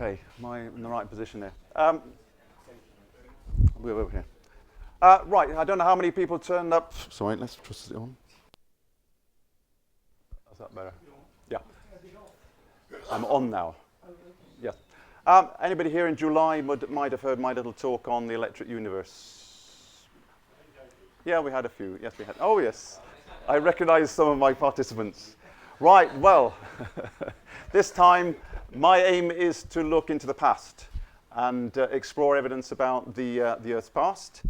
Okay, am I in the right position there? We're over here. Right, I don't know how many people turned up. Sorry, let's press it on. Is that better? Yeah. I'm on now. Yes. Anybody here in July might have heard my little talk on the electric universe? Yeah, we had a few. Yes, we had. Oh, yes. I recognize some of my participants. Right, well, this time my aim is to look into the past and explore evidence about the Earth's past.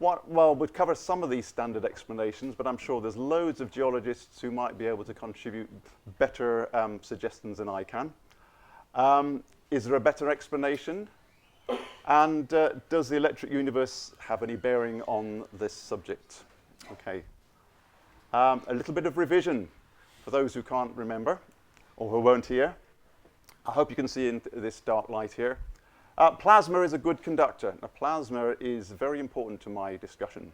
Well, we'd cover some of these standard explanations, but I'm sure there's loads of geologists who might be able to contribute better suggestions than I can. Is there a better explanation? And does the electric universe have any bearing on this subject? Okay. A little bit of revision for those who can't remember or who weren't here. I hope you can see in this dark light here. Plasma is a good conductor. Now, plasma is very important to my discussion.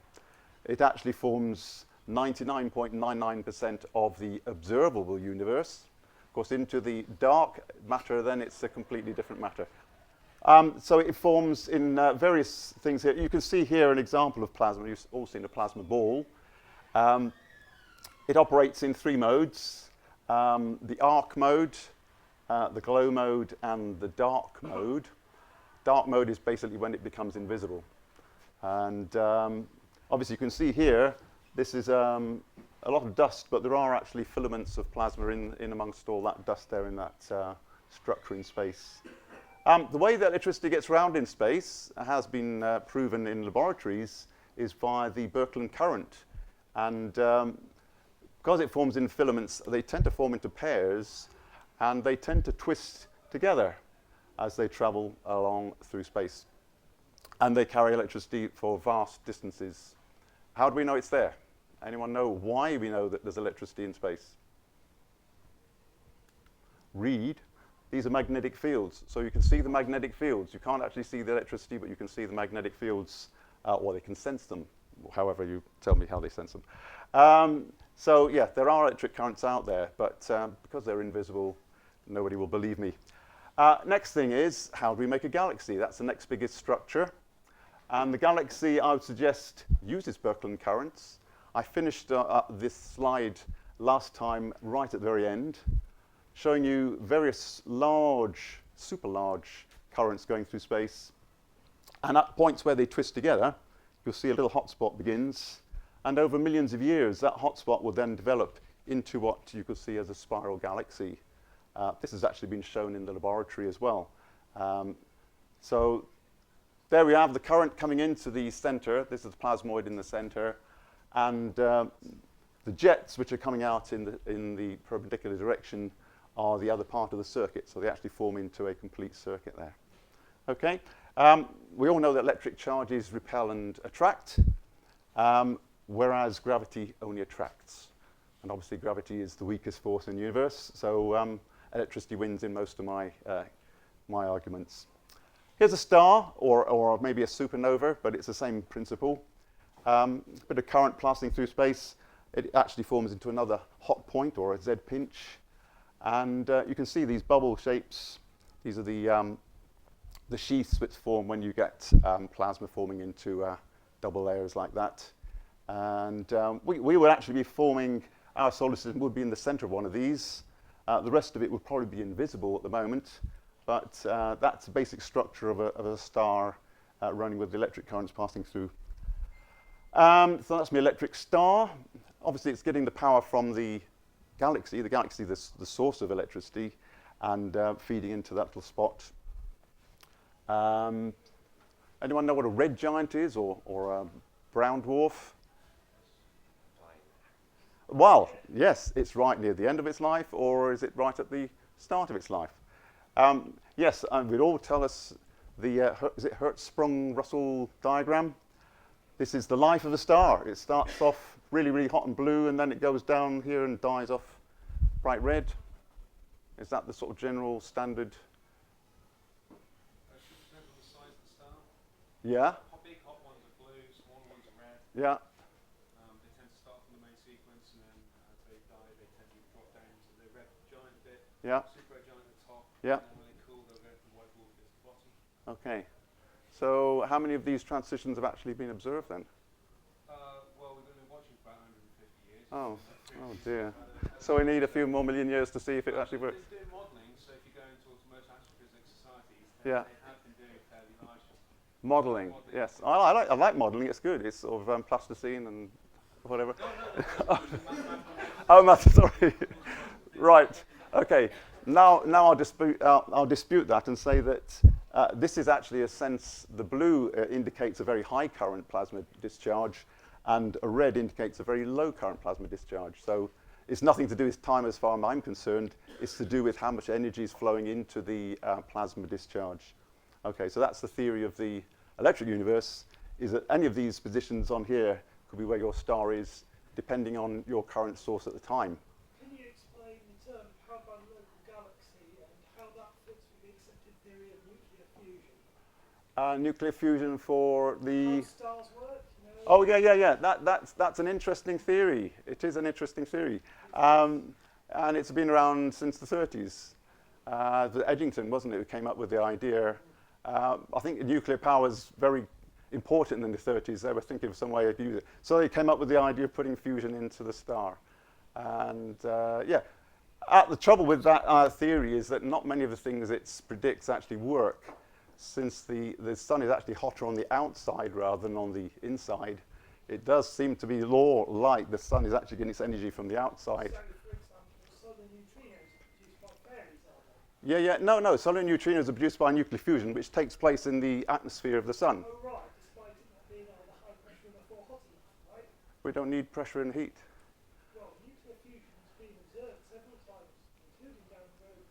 It actually forms 99.99% of the observable universe. Of course, into the dark matter, then it's a completely different matter. So it forms in various things here. You can see here an example of plasma. You've all seen a plasma ball. It operates in three modes: the arc mode, the glow mode, and the dark mode. Dark mode is basically when it becomes invisible. And obviously you can see here, this is a lot of dust, but there are actually filaments of plasma in amongst all that dust there in that structure in space. The way that electricity gets around in space has been proven in laboratories is via the Birkeland current. And because it forms in filaments, they tend to form into pairs, and they tend to twist together as they travel along through space. And they carry electricity for vast distances. How do we know it's there? Anyone know why we know that there's electricity in space? Read. These are magnetic fields. So you can see the magnetic fields. You can't actually see the electricity, but you can see the magnetic fields, or they can sense them, however you tell me how they sense them. So yeah, there are electric currents out there, but because they're invisible, nobody will believe me. Next thing is, how do we make a galaxy? That's the next biggest structure. And the galaxy, I would suggest, uses Birkeland currents. I finished this slide last time right at the very end, showing you various large, super large currents going through space. And at points where they twist together, you'll see a little hotspot begins. And over millions of years, that hotspot will then develop into what you could see as a spiral galaxy. This has actually been shown in the laboratory as well. So there we have the current coming into the center. This is the plasmoid in the center. And the jets, which are coming out in the perpendicular direction, are the other part of the circuit. So they actually form into a complete circuit there. Okay. We all know that electric charges repel and attract, whereas gravity only attracts. And obviously gravity is the weakest force in the universe. So electricity wins in most of my arguments. Here's a star, or maybe a supernova, but it's the same principle. A bit of current passing through space. It actually forms into another hot point, or a Z pinch. And you can see these bubble shapes. These are the sheaths which form when you get plasma forming into double layers like that. And we would actually be forming, our solar system would be in the center of one of these. The rest of it would probably be invisible at the moment, but that's the basic structure of a star running with the electric currents passing through. So that's my electric star. Obviously, it's getting the power from the galaxy. The galaxy is the source of electricity, and feeding into that little spot. Anyone know what a red giant is, or a brown dwarf? Well, yes, it's right near the end of its life, or is it right at the start of its life? Yes, we'd all tell us is it Hertzsprung-Russell diagram? This is the life of a star. It starts off really, really hot and blue, and then it goes down here and dies off bright red. Is that the sort of general standard? Depends on the size of the star. Yeah. Big hot ones are blue, small ones are red. Yeah. They tend to start from the main sequence, and then as they die, they tend to drop down into the red giant bit. Yeah. Super red giant at the top. Yeah. And when they cool, they'll go Okay. So how many of these transitions have actually been observed then? Well, we've been watching for about 150 years. Oh, oh dear. So we need a few more million years to see if it actually works. They're doing modelling, so if you go into most astrophysics societies, Yeah. they have been doing fairly large Modelling, modelling. yes. I like modelling, it's good. It's sort of plasticine and whatever. Oh, math, sorry. Right, okay. Now I'll dispute that and say that this is actually a sense, the blue indicates a very high current plasma discharge and a red indicates a very low current plasma discharge. So it's nothing to do with time as far as I'm concerned. It's to do with how much energy is flowing into the plasma discharge. Okay, so that's the theory of the electric universe, is that any of these positions on here could be where your star is, depending on your current source at the time. Can you explain in terms of how about a local galaxy and how that fits with the accepted theory of nuclear fusion? Nuclear fusion for the... How stars work, you know? Oh, yeah. That's an interesting theory. It is an interesting theory. And it's been around since the 30s. Eddington, wasn't it, who came up with the idea. I think nuclear power is very important in the 30s. They were thinking of some way of using it. So they came up with the idea of putting fusion into the star. And yeah, the trouble with that theory is that not many of the things it predicts actually work. Since the sun is actually hotter on the outside rather than on the inside, it does seem to be law-like. The sun is actually getting its energy from the outside. So, for example, solar neutrinos are produced by fairies, are they? Yeah. No. Solar neutrinos are produced by nuclear fusion, which takes place in the atmosphere of the sun. Oh, right, despite it not being on the high pressure and therefore hot enough, right? We don't need pressure and heat. Well, nuclear fusion has been observed several times, including down the road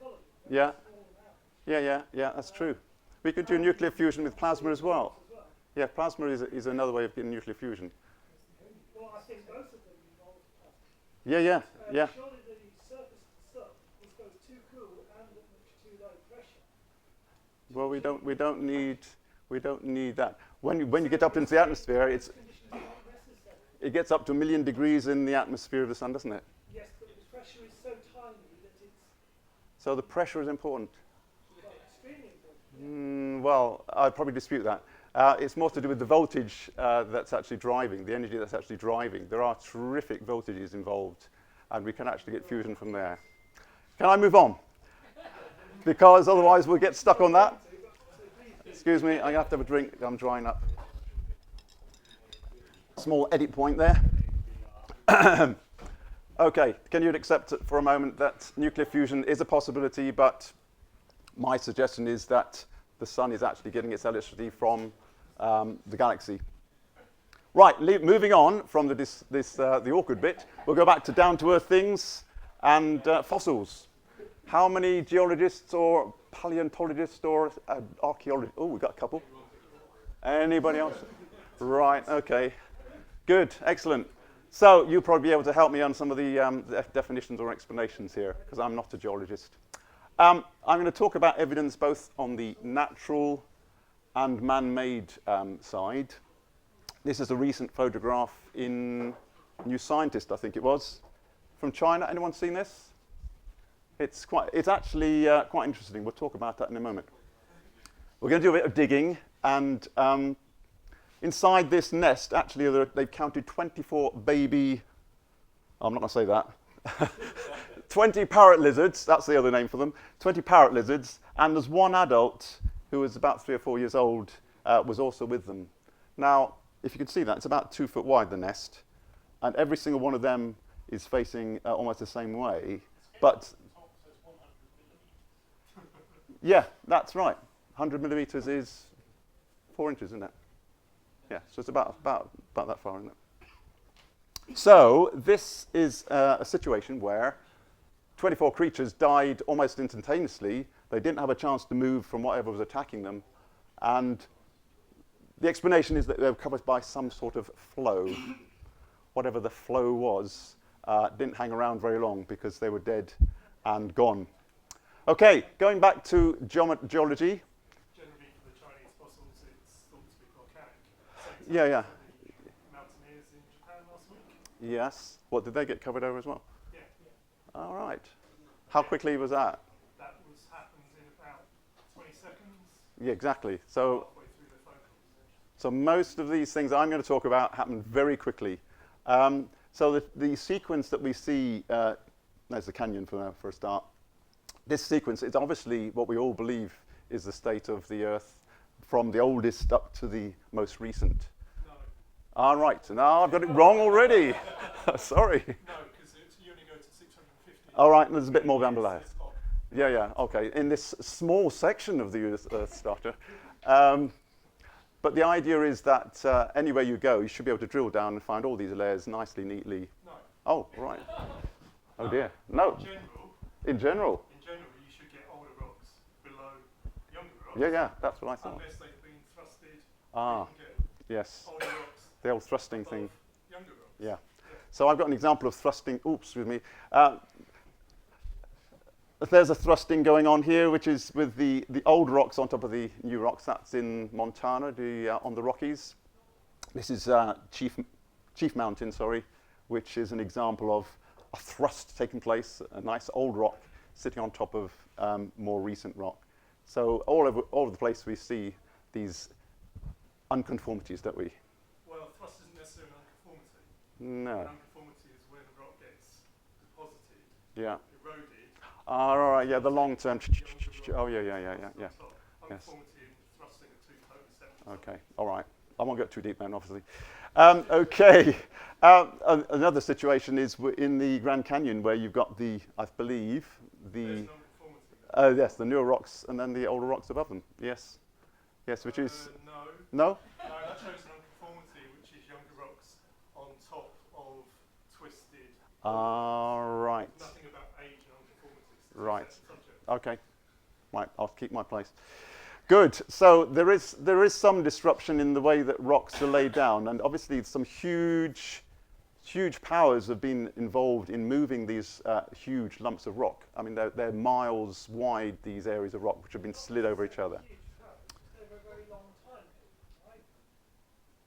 Cullen, Yeah. small amount. Yeah, that's true. We could do nuclear fusion with plasma as well. As well. Yeah, plasma is another way of getting nuclear fusion. Well, I think both of them involve plasma. Yeah. Surely the surface of the sun is both too cool and at much too low pressure. Well, we don't need that. When you get up into the atmosphere, Conditions are not necessary. it gets up to 1 million degrees in the atmosphere of the sun, doesn't it? Yes, but the pressure is so tiny that it's So the pressure is important. well, extremely important. Well, I'd probably dispute that. It's more to do with the voltage that's actually driving, the energy that's actually driving. There are terrific voltages involved, and we can actually get fusion from there. Can I move on? Because otherwise we'll get stuck on that. Excuse me, I have to have a drink. I'm drying up. Small edit point there. Okay, can you accept for a moment that nuclear fusion is a possibility, but my suggestion is that the sun is actually getting its electricity from the galaxy. Right, moving on from the awkward bit, we'll go back to down-to-earth things and fossils. How many geologists or paleontologists or archaeologists? Oh, we've got a couple. Anybody else? Right, okay. Good, excellent. So you'll probably be able to help me on some of the definitions or explanations here, because I'm not a geologist. I'm going to talk about evidence both on the natural and man-made side. This is a recent photograph in New Scientist, I think it was, from China. Anyone seen this? It's actually quite interesting. We'll talk about that in a moment. We're going to do a bit of digging, and inside this nest, actually, they've counted 24 baby. I'm not going to say that. 20 parrot lizards, that's the other name for them, 20 parrot lizards, and there's one adult who was about 3 or 4 years old, was also with them. Now, if you can see that, it's about 2 foot wide, the nest, and every single one of them is facing almost the same way, but yeah, that's right. 100 millimeters is 4 inches, isn't it? Yeah, so it's about that far, isn't it? So this is a situation where 24 creatures died almost instantaneously. They didn't have a chance to move from whatever was attacking them. And the explanation is that they were covered by some sort of flow. Whatever the flow was didn't hang around very long because they were dead and gone. Okay, going back to geology. Generally, for the Chinese fossils, it's thought to be volcanic. Yeah. Mountaineers in Japan last week. Yes. What, did they get covered over as well? Yeah. All right. How quickly was that? That happens in about 20 seconds. Yeah, exactly. So, halfway through their phone conversation. so most of these things I'm going to talk about happen very quickly. So the sequence that we see, there's the canyon for a start. This sequence is obviously what we all believe is the state of the Earth from the oldest up to the most recent. No, All right, now I've got it wrong already. Sorry. no, because you only go to 650. All right, there's a bit more down below. It's hot. Yeah, okay. In this small section of the Earth structure. But the idea is that anywhere you go, you should be able to drill down and find all these layers nicely, neatly. No. Oh, right. Oh dear. No. In general, In general. you should get older rocks below younger rocks. Yeah, that's what I thought. Unless they've been thrusted. Ah, You can get yes. older rocks The old thrusting above thing. younger rocks. Yeah. So I've got an example of thrusting. Oops, excuse me. There's a thrusting going on here, which is with the old rocks on top of the new rocks. That's in Montana, on the Rockies. This is Chief Mountain, which is an example of a thrust taking place, a nice old rock sitting on top of more recent rock. So all over the place we see these unconformities, don't we? Well, thrust isn't necessarily an unconformity. No. An unconformity is when the rock gets deposited, Yeah. eroded. All right. Yeah. The long term. Oh yeah. Unconformity and thrusting are two totally separate. Okay. All right. I won't get too deep then, obviously. Okay. Another situation is in the Grand Canyon where you've got I believe, There's an unconformity. yes, the newer rocks and then the older rocks above them. Yes, which is No, no. that shows an unconformity, which is younger rocks on top of twisted. Right. Nothing about age and unconformities. It's a Right. separate subject. Okay. Right. I'll keep my place. Good. So there is some disruption in the way that rocks are laid down, and obviously some huge powers have been involved in moving these huge lumps of rock. I mean, they're miles wide, these areas of rock which have been slid over each other. Huge powers over a very long time period, right?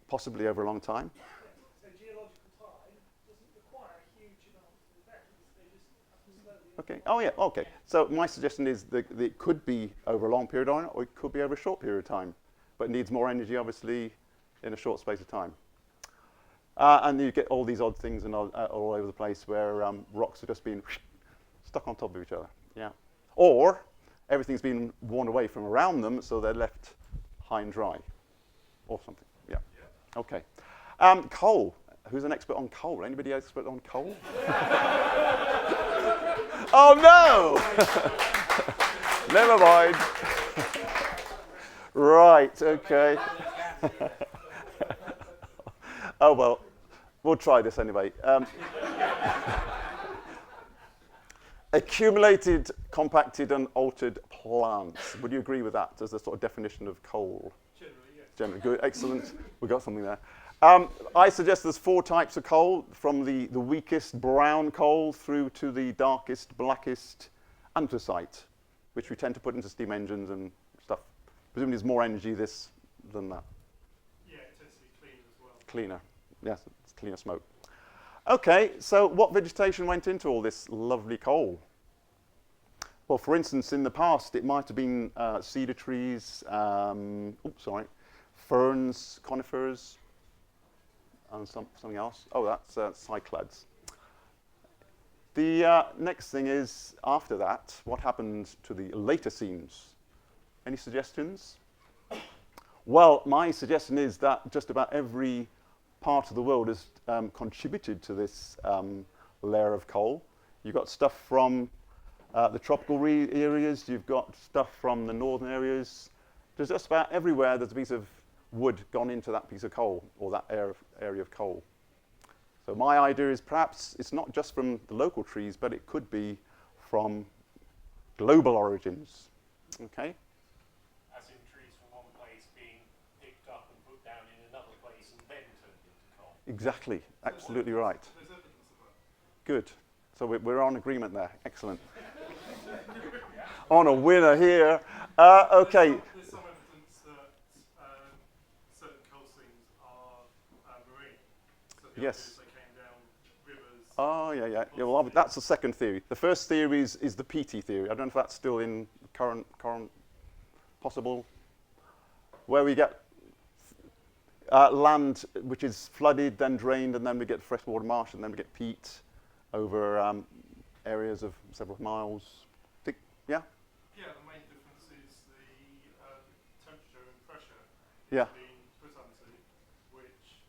Possibly over a long time. So geological time doesn't require a huge amount of events. They just happen slowly. Okay. Oh yeah. Okay. So my suggestion is that it could be over a long period of time, or it could be over a short period of time, but it needs more energy, obviously, in a short space of time. And you get all these odd things all over the place where rocks are just being stuck on top of each other. Yeah. Or everything's been worn away from around them, so they're left high and dry, or something. Yeah. Okay. Coal. Who's an expert on coal? Anybody expert on coal? Oh no! Never mind. Right. Okay. Oh well, we'll try this anyway. Accumulated, compacted, and altered plants. Would you agree with that as a sort of definition of coal? Generally, yes. Generally, good, excellent. We got something there. I suggest there's 4 types of coal, from the weakest brown coal through to the darkest, blackest anthracite, which we tend to put into steam engines and stuff. Presumably there's more energy than that. Yeah, it tends to be clean as well. Cleaner. Yes, it's cleaner smoke. Okay, so what vegetation went into all this lovely coal? Well, for instance, in the past, it might have been cedar trees, ferns, conifers, and something else. Oh, that's cycads. The next thing is, after that, what happened to the later seams? Any suggestions? Well, my suggestion is that just about every part of the world has contributed to this layer of coal. You've got stuff from the tropical areas, you've got stuff from the northern areas. There's just about everywhere there's a piece of wood gone into that piece of coal, or that area of coal. So my idea is perhaps it's not just from the local trees, but it could be from global origins. Okay? As in trees from one place being picked up and put down in another place and then turned into coal. Exactly. Absolutely right. There's evidence of that. Good. So we're on agreement there. Excellent. On a winner here. Okay. There's some evidence that certain coal seams are marine. So the Yes. idea is they came down rivers. Oh, yeah. Well, that's the second theory. The first theory is the PT theory. I don't know if that's still in current possible. where we get land which is flooded, then drained, and then we get freshwater marsh, and then we get peat over areas of several miles. Yeah? Yeah, the main difference is the temperature and pressure Yeah. it's being put onto, which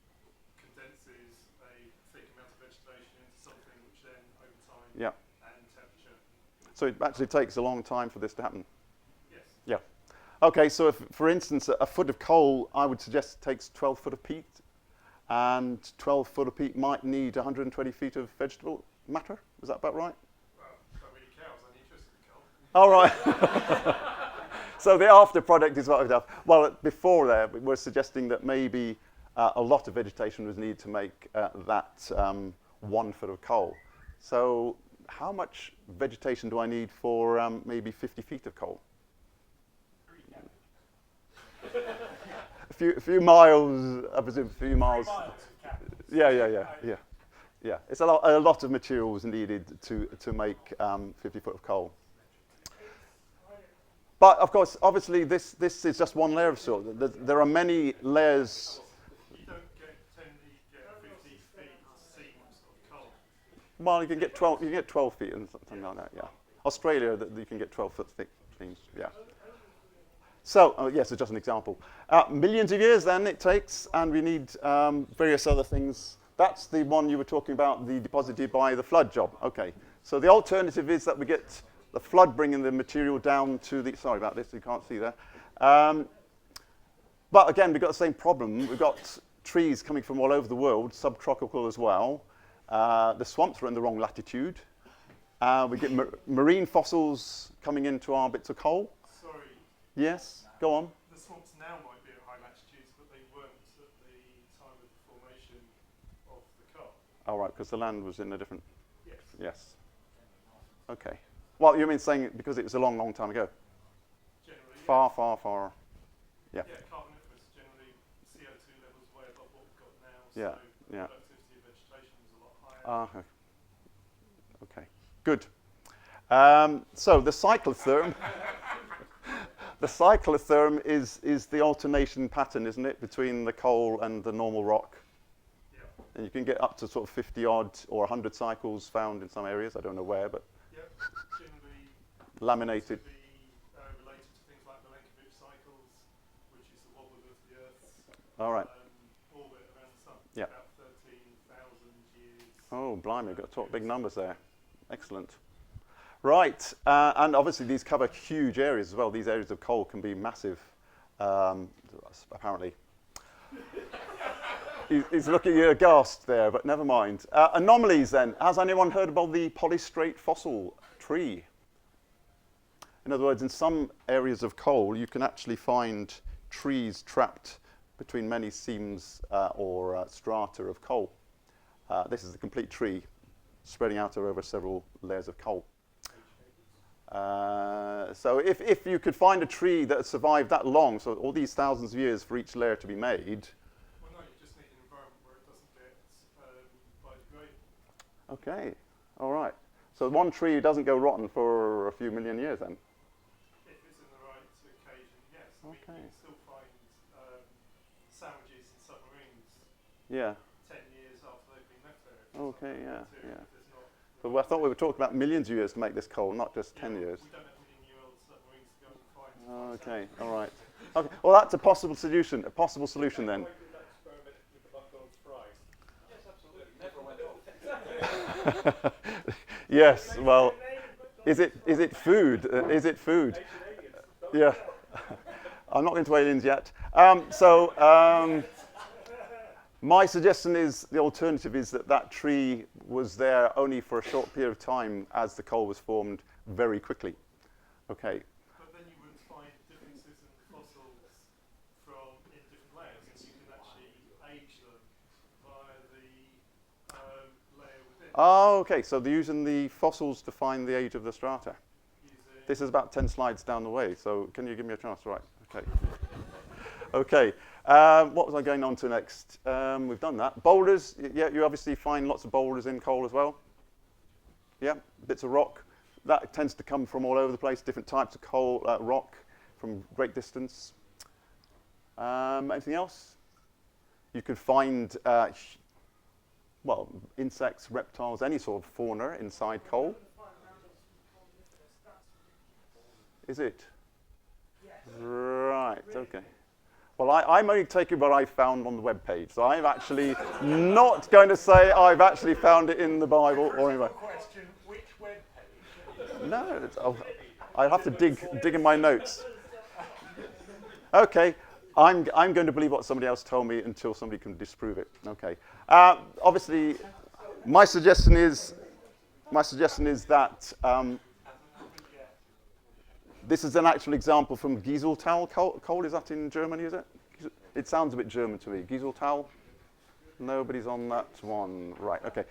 condenses a thick amount of vegetation into something which then, over time Yeah. and temperature. So it actually takes a long time for this to happen. Yes. Yeah. Okay, so if, for instance, a foot of coal, I would suggest takes 12 foot of peat, and 12 foot of peat might need 120 feet of vegetable matter. Is that about right? Well, that really counts. I'm interested in coal. All right. So the after product is what we've done. Well, before there, we were suggesting that maybe a lot of vegetation was needed to make that 1 foot of coal. So how much vegetation do I need for maybe 50 feet of coal? A few miles, I presume, a few miles. 3 miles of capital. Yeah. It's a lot of materials needed to make 50 foot of coal. But of course, obviously, this is just one layer of soil. There are many layers. You don't tend to get 50 feet seams of coal. Well, you can get 12. You can get 12 feet and something like that. Yeah. Australia, you can get 12 foot thick seams. Yeah. So, yes, it's just an example. Millions of years then it takes, and we need various other things. That's the one you were talking about, the deposited by the flood job. Okay. So the alternative is that we get the flood bringing the material down to the, sorry about this, you can't see there. But again, we've got the same problem. We've got trees coming from all over the world, subtropical as well. The swamps are in the wrong latitude. We get marine fossils coming into our bits of coal. Sorry, Yes, go on. the swamps now might be at high latitudes, but they weren't at the time of the formation of the coal. All right, because the land was in a different, Yes. yes. Okay. Well, you mean saying because it was a long, long time ago? Generally, Far, far, far. Yeah. yeah, Carboniferous, generally CO2 levels way above what we've got now, Yeah, so the yeah. productivity of vegetation was a lot higher. Okay, good. So the cyclotherm, the cyclotherm is the alternation pattern, isn't it, between the coal and the normal rock? Yeah. And you can get up to sort of 50 odd or 100 cycles found in some areas. I don't know where, but Yep, generally laminated. to be related to things like Milankovitch cycles, which is the wobble of the Earth's All right. orbit around the sun. Yeah. About 13,000 years. Oh, blimey, we've got to talk big numbers there. Excellent. Right, and obviously these cover huge areas as well. These areas of coal can be massive, apparently. He's looking at you aghast there, but never mind. Anomalies then. Has anyone heard about the polystrate fossil tree? In other words, in some areas of coal, you can actually find trees trapped between many seams or strata of coal. This is a complete tree spreading out over several layers of coal. So if you could find a tree that had survived that long, so all these thousands of years for each layer to be made. Well, no, you just need an environment where it doesn't get biodegradable. Okay, all right. So one tree doesn't go rotten for a few million years then? If it's in the right occasion, yes. I mean, Okay. you can still find sandwiches in submarines Yeah. 10 years after they've been left there. Okay, yeah, yeah. There's not, But I thought we were talking about millions of years to make this coal, not just 10 years. We don't have million-year-old submarines to go and find. Okay, all right. Okay, well, that's a possible solution. A possible solution then. Yes. Well, is it food? Is it food? Yeah. I'm not into aliens yet. My suggestion is the alternative is that tree was there only for a short period of time as the coal was formed very quickly. Okay. But then you would find differences in the fossils in different layers, and you can actually age them via the layer within. Oh, okay. So they're using the fossils to find the age of the strata. Using This is about 10 slides down the way. So can you give me a chance? Right. Okay. Okay. What was I going on to next? We've done that. Boulders. Yeah, you obviously find lots of boulders in coal as well. Yeah, bits of rock. That tends to come from all over the place, different types of coal, rock from great distance. Anything else? You could find, well, insects, reptiles, any sort of fauna inside coal. Is it? Right, okay. Well, I'm only taking what I found on the web page, so I'm actually not going to say I've actually found it in the Bible or anywhere. Question, which web page? No, I'll have to dig in my notes. Okay, I'm going to believe what somebody else told me until somebody can disprove it. Okay. Obviously, my suggestion is that this is an actual example from Gieseltal coal. Is that in Germany, is it? It sounds a bit German to me. Gieseltal? Nobody's on that one. Right, okay.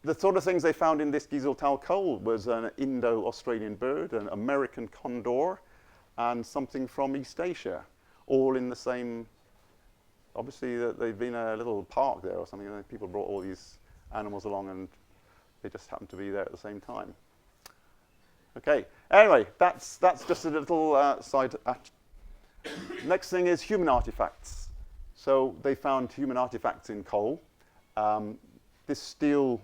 The sort of things they found in this Gieseltal coal was an Indo-Australian bird, an American condor, and something from East Asia, all in the same. Obviously, they've been a little park there or something, and people brought all these animals along, and they just happened to be there at the same time. Okay. Anyway, that's just a little side. Next thing is human artifacts. So they found human artifacts in coal. This steel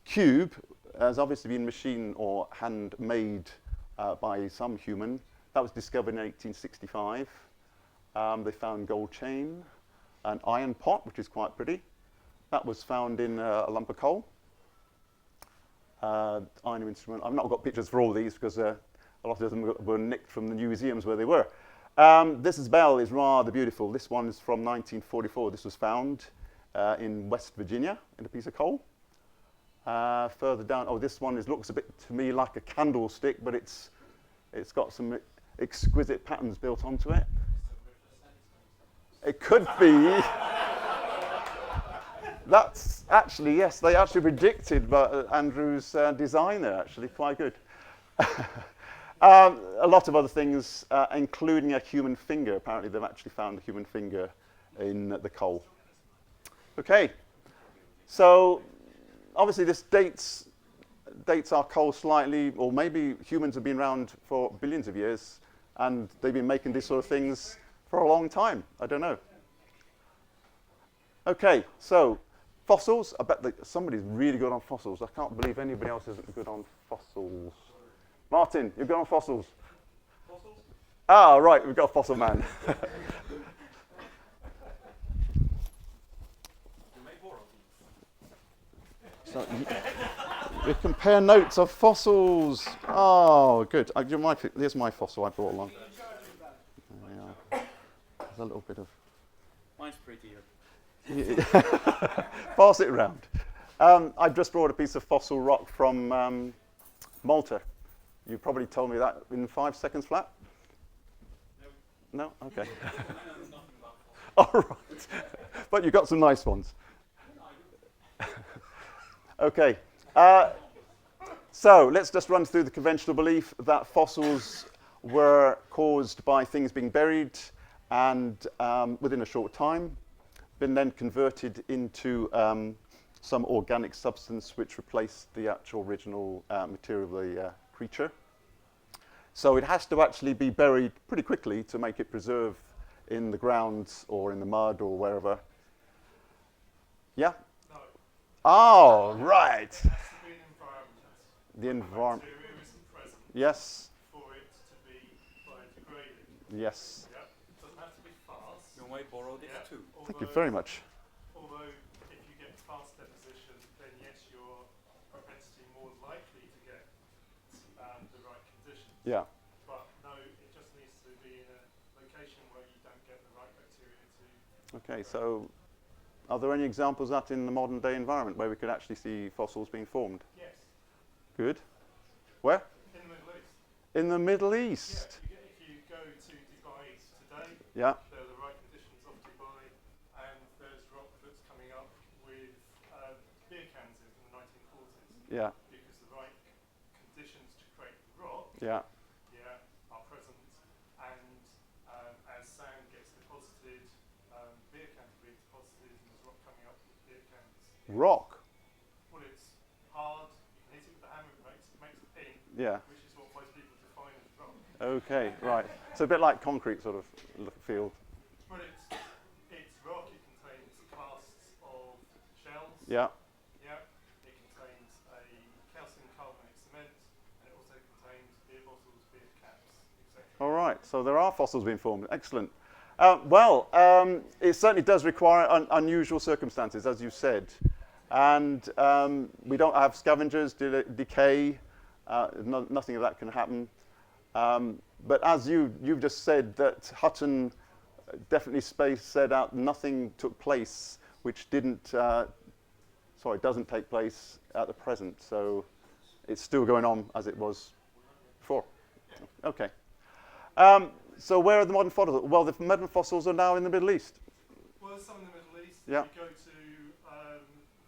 cube has obviously been machine or handmade by some human. That was discovered in 1865. They found gold chain, an iron pot, which is quite pretty. That was found in a lump of coal. Iron instrument. I've not got pictures for all these because a lot of them were nicked from the museums where they were. This bell is rather beautiful. This one is from 1944. This was found in West Virginia in a piece of coal. Further down, this one looks a bit to me like a candlestick, but it's got some exquisite patterns built onto it. It could be. That's actually, yes, they actually predicted Andrew's design there, actually, quite good. A lot of other things, including a human finger. Apparently, they've actually found a human finger in the coal. Okay, so obviously this dates our coal slightly, or maybe humans have been around for billions of years, and they've been making these sort of things for a long time. I don't know. Okay, so fossils. I bet that somebody's really good on fossils. I can't believe anybody else isn't good on fossils. Martin, you're good on fossils? Fossils? Ah, right, we've got a fossil man. You may borrow these. So we compare notes of fossils. Oh, good. Here's my fossil I brought along. There there's a little bit of. Mine's prettier. Pass it around. I just brought a piece of fossil rock from Malta. You probably told me that in 5 seconds flat? No? Okay. All right. But you got some nice ones. Okay. So let's just run through the conventional belief that fossils were caused by things being buried and within a short time, been then converted into some organic substance which replaced the actual original material of the creature. So it has to actually be buried pretty quickly to make it preserve in the ground or in the mud or wherever. Yeah? No, Oh, right. it has to be an environment. The environment. Bacteria isn't present Yes. for it to be biodegraded. Yes. Yeah, it doesn't have to be fast. You may borrow this Yeah, too. Thank you very much. Although, if you get fast deposition, then yes, your propensity more likely to get the right conditions. Yeah. But no, it just needs to be in a location where you don't get the right bacteria to. Okay, so are there any examples of that in the modern day environment where we could actually see fossils being formed? Yes, Good. Where? in the Middle East. In the Middle Yeah, East. if you go to Dubai today, Yeah. there are the right conditions of Dubai, and there's rock that's coming up with beer cans in from the 1940s. Yeah. Because the right conditions to create the rock, Yeah. are present, and as sand gets deposited, beer cans are being deposited, and there's rock coming up with beer cans. Rock. Well, it's hard. You can hit it with a hammer, it makes a ping, Yeah. which is what most people define as rock. Okay, right. So a bit like concrete sort of field. But it's rock. It contains casts of shells. Yeah. Yeah. It contains a calcium carbonate cement, and it also contains beer bottles, beer caps, etc. All right. So there are fossils being formed. Excellent. It certainly does require unusual circumstances, as you said. And we don't have scavengers, decay. Nothing of that can happen. But as you've just said, that Hutton definitely said out nothing took place which doesn't take place at the present. So it's still going on as it was before. Okay. So where are the modern fossils? Well, the modern fossils are now in the Middle East. Well, there's some in the Middle East. Yeah. If you go to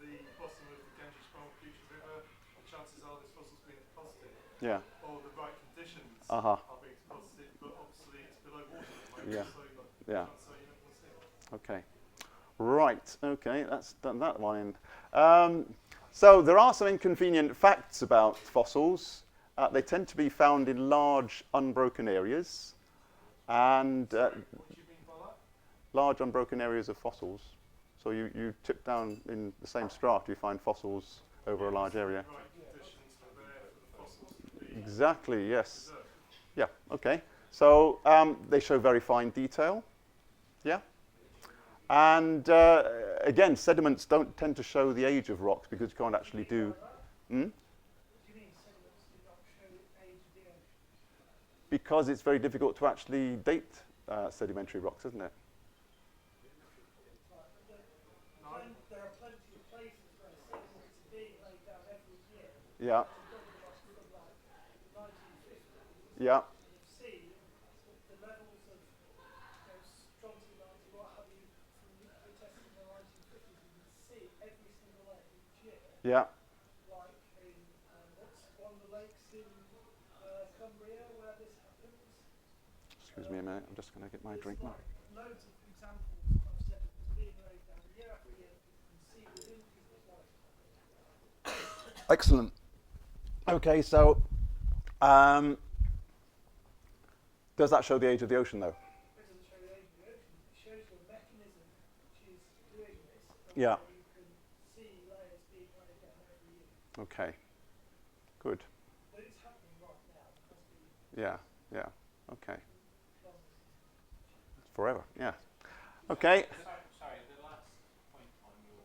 the bottom of the Ganges-Brahmaputra River, and chances are this fossil's been deposited. Yeah. Or the right conditions Uh-huh. are being deposited, but obviously it's below water at the moment, Yeah. so Yeah. chances are you're not going to see it. Okay. Right. Okay. That's done that one. So there are some inconvenient facts about fossils. They tend to be found in large unbroken areas, and What do you mean by that? large unbroken areas of fossils. So you tip down in the same strata, you find fossils over a large area. The right conditions are there for the fossils to be Exactly. Yes. preserved. Yeah. Okay. So they show very fine detail. Yeah. And again, sediments don't tend to show the age of rocks because you can't actually do. Hmm? What do you mean sediments do not show the age of the ocean? Because it's very difficult to actually date sedimentary rocks, isn't it? Right, but there are plenty of places where sediments are being laid down every year. Yeah. There's a document from like 1950. Yeah. You've seen the levels of strontium, what have you, from nuclear testing in the 1950s. You can see every single age each year. Yeah. Like in what's one of the lakes in Cumbria where this happens. Excuse me a minute. I'm just going to get my There's drink now. like loads of examples of sediments being laid down year after year. You can see within people's lives. Excellent. Okay, so does that show the age of the ocean, though? It doesn't show the age of the ocean. It shows you a mechanism which is doing this. And Yeah. where you can see layers being laid down every year. Okay. Good. But it's happening right now because the Yeah. Yeah. Okay. long Forever. Yeah. Okay. Sorry, the last point on your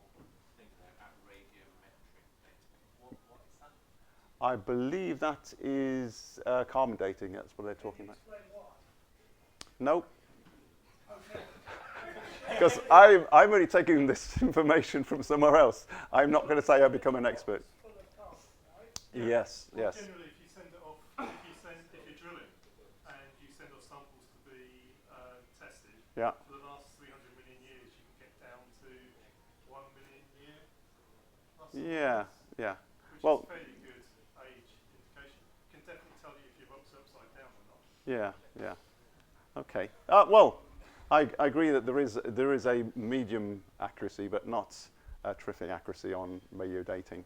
thing there about radiometric dating. What is that? I believe that is carbon dating. That's what they're talking about. explain why. Nope. Okay. Because I'm only taking this information from somewhere else. I'm not going to say I become an expert. Full of carbon, right? Yes. Well, Yes. generally, if you send it off, if you're drilling and you send off samples to be tested, Yeah. for the last 300 million years, you can get down to 1 million year. Plus or Yeah. minus, Yeah. Which Well- is fairly good age indication. Can definitely tell you if your rock's upside down or not. Yeah. Yeah. Okay. Well, I agree that there is a medium accuracy, but not a terrific accuracy on radio dating.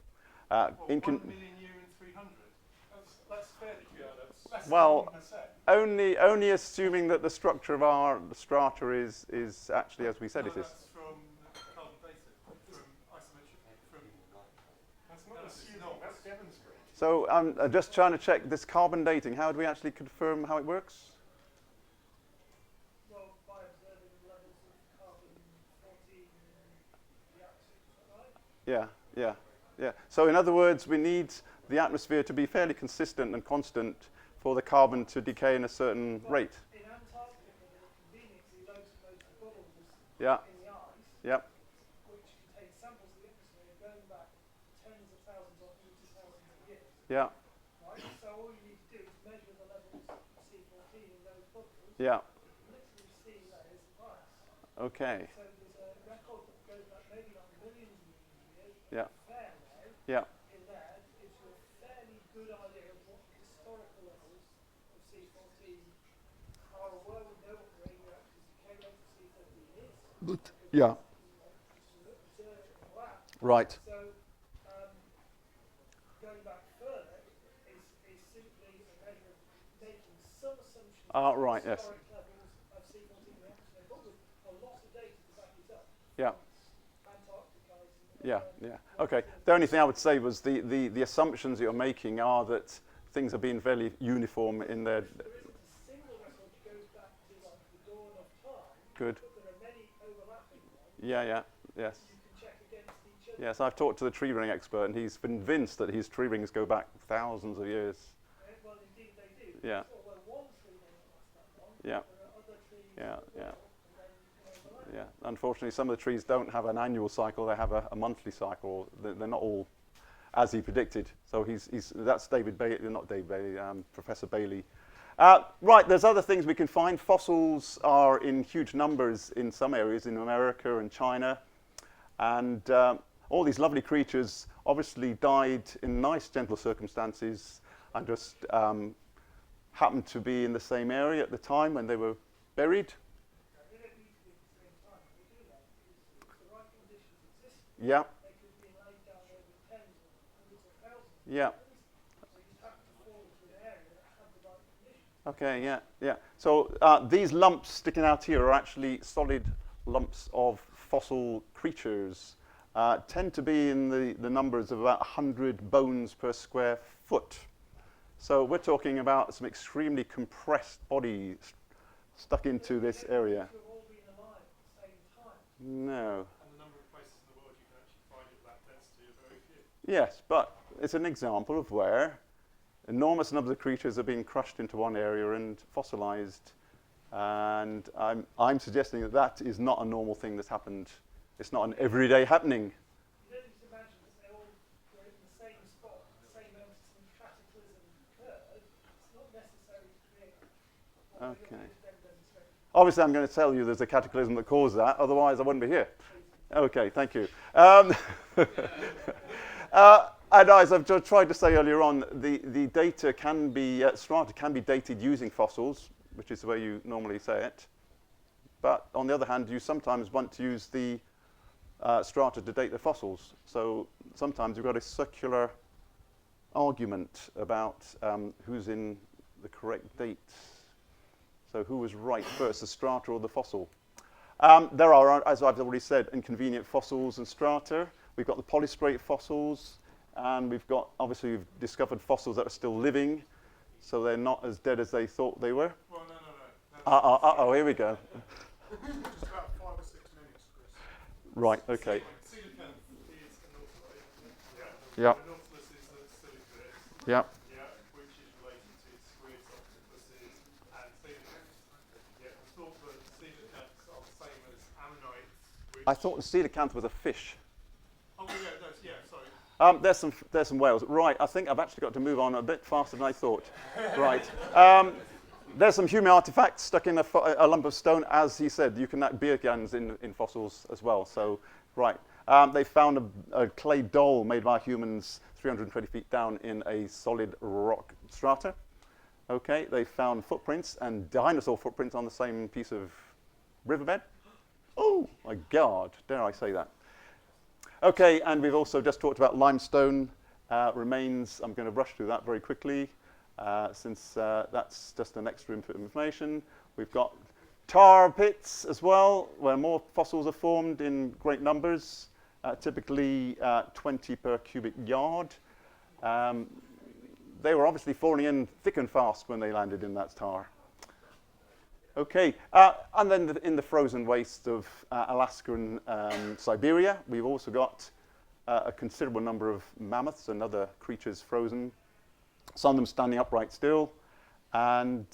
Well, 1 million year in 300. That's fairly good. That's less Well, than 1%. only assuming that the structure of our strata is actually as we said No, it is. that's from carbon dating, from isometric, from... That's not assuming, that's demonstrating. So I'm just trying to check this carbon dating. How do we actually confirm how it works? Well, by observing the levels of carbon-14 in the atmosphere, is that right? Yeah, yeah, yeah. So in other words, we need the atmosphere to be fairly consistent and constant for the carbon to decay in a certain Well, rate. in Antarctica, there are conveniently loads and loads of bubbles Yeah, in the ice, yeah, which contain samples of the atmosphere going back tens of thousands or hundreds of thousands of years. yeah, Right? So all you need to do is measure the levels of C14 in those bubbles, yeah. literally see layers of ice. Okay, So there's a record that goes back maybe not millions and millions of years, but Yeah. a fair way yeah, in there that gives you a fairly good idea of what historical levels of C14 are, or where we know what the radioactive decay rate of C14 is. yeah. Just to observe it in the lab. Right. So, going back further is simply a measure of making some Right, yes. historic levels of C14 in the atmosphere, but with a lot of data to back it up. Yeah. Antarctica is Yeah, yeah. Okay. The only thing I would say was the assumptions that you're making are that things are being fairly uniform in their. There isn't a single record that goes back to like the dawn of time, Good. but there are many overlapping ones. Yeah, yeah, yes. You can check against each other. Yes, I've talked to the tree ring expert, and he's convinced that his tree rings go back thousands of years. Well, indeed they do. Yeah. Although one tree may not last that long, Yeah. there are other trees Yeah, that yeah. will, and then you can overlap. Yeah. Unfortunately, some of the trees don't have an annual cycle; they have a monthly cycle. They're not all as he predicted. So that's David Bailey, not David Bailey, Professor Bailey. Right, there's other things we can find. Fossils are in huge numbers in some areas in America and China, and all these lovely creatures obviously died in nice, gentle circumstances and just happened to be in the same area at the time when they were buried. They don't need to be at the same time. They do that because if the right conditions exist, Yeah, they could be laid down over tens or hundreds of thousands. yeah. So you just happen to fall into an area that had the right conditions. Okay, yeah, yeah. So these lumps sticking out here are actually solid lumps of fossil creatures. Tend to be in the numbers of about 100 bones per square foot. So we're talking about some extremely compressed bodies stuck into this area. To have all been alive at the same time. No. And the number of places in the world you can actually find it that density are very few. Yes, but it's an example of where enormous numbers of creatures are being crushed into one area and fossilized. And I'm suggesting that that is not a normal thing that's happened. It's not an everyday happening. You don't need to imagine that they all were in the same spot, the same moment some cataclysm occurred. It's not necessary to create what Okay. we're then demonstrating. Obviously, I'm going to tell you there's a cataclysm that caused that. Otherwise, I wouldn't be here. Okay, thank you. And as I've just tried to say earlier on, the data can be, strata can be dated using fossils, which is the way you normally say it. But on the other hand, you sometimes want to use the strata to date the fossils. So sometimes you've got a circular argument about who's in the correct dates. So who was right first, the strata or the fossil? There are, as I've already said, inconvenient fossils and strata. We've got the polystrate fossils, and we've got, obviously, we've discovered fossils that are still living, so they're not as dead as they thought they were. Well, no. Uh-oh, here we go. Just about 5 or 6 minutes, Chris. Right, okay. Coelacanth is a nautilus. Yeah. The nautilus is a silicates. Yeah. Yeah, which is related to squids, octopuses, and coelacanths. Yeah, I thought that coelacanths are the same as ammonites. Which I thought the coelacanth was a fish. Oh, yeah, sorry. There's some whales. Right, I think I've actually got to move on a bit faster than I thought. Right. There's some human artifacts stuck in a lump of stone. As he said, you can beer cans in fossils as well. So, right. They found a clay doll made by humans 320 feet down in a solid rock strata. Okay, they found footprints and dinosaur footprints on the same piece of riverbed. Oh, my God, dare I say that. Okay, and we've also just talked about limestone remains. I'm going to rush through that very quickly since that's just an extra input of information. We've got tar pits as well, where more fossils are formed in great numbers, typically 20 per cubic yard. They were obviously falling in thick and fast when they landed in that tar. Okay, and then in the frozen waste of Alaska and Siberia, we've also got a considerable number of mammoths and other creatures frozen, some of them standing upright still, and